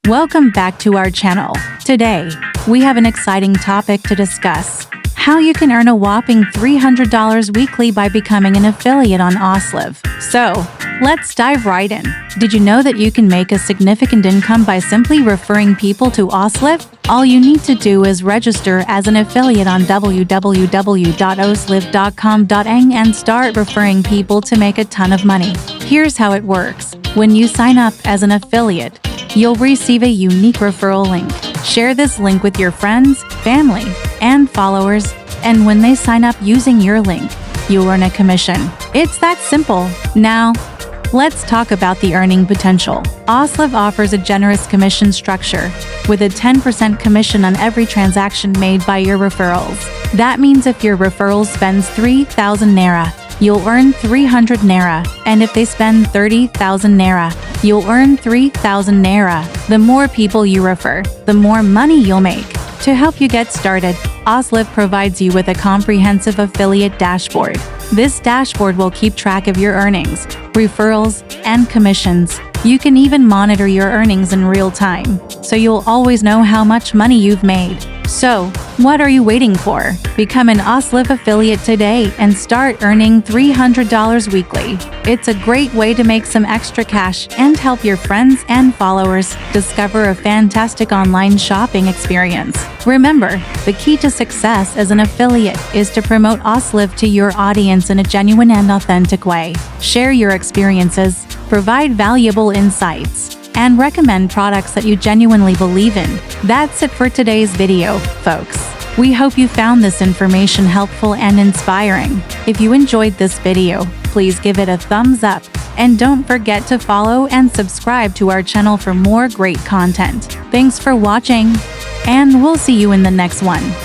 Welcome back to our channel. Today, we have an exciting topic to discuss. How you can earn a whopping $300 weekly by becoming an affiliate on Oslive. So, let's dive right in. Did you know that you can make a significant income by simply referring people to Oslive? All you need to do is register as an affiliate on www.oslive.com.ng and start referring people to make a ton of money. Here's how it works. When you sign up as an affiliate, you'll receive a unique referral link. Share this link with your friends, family, and followers, and when they sign up using your link, you'll earn a commission. It's that simple. Now, let's talk about the earning potential. Oslive offers a generous commission structure, with a 10% commission on every transaction made by your referrals. That means if your referral spends 3,000 Naira, you'll earn 300 Naira, and if they spend 30,000 Naira, you'll earn 3,000 Naira. The more people you refer, the more money you'll make. To help you get started, Oslive provides you with a comprehensive affiliate dashboard. This dashboard will keep track of your earnings, referrals, and commissions. You can even monitor your earnings in real time, so you'll always know how much money you've made. So, what are you waiting for? Become an Oslive affiliate today and start earning $300 weekly. It's a great way to make some extra cash and help your friends and followers discover a fantastic online shopping experience. Remember, the key to success as an affiliate is to promote Oslive to your audience in a genuine and authentic way. Share your experiences, provide valuable insights, and recommend products that you genuinely believe in. That's it for today's video, folks. We hope you found this information helpful and inspiring. If you enjoyed this video, please give it a thumbs up. And don't forget to follow and subscribe to our channel for more great content. Thanks for watching, and we'll see you in the next one.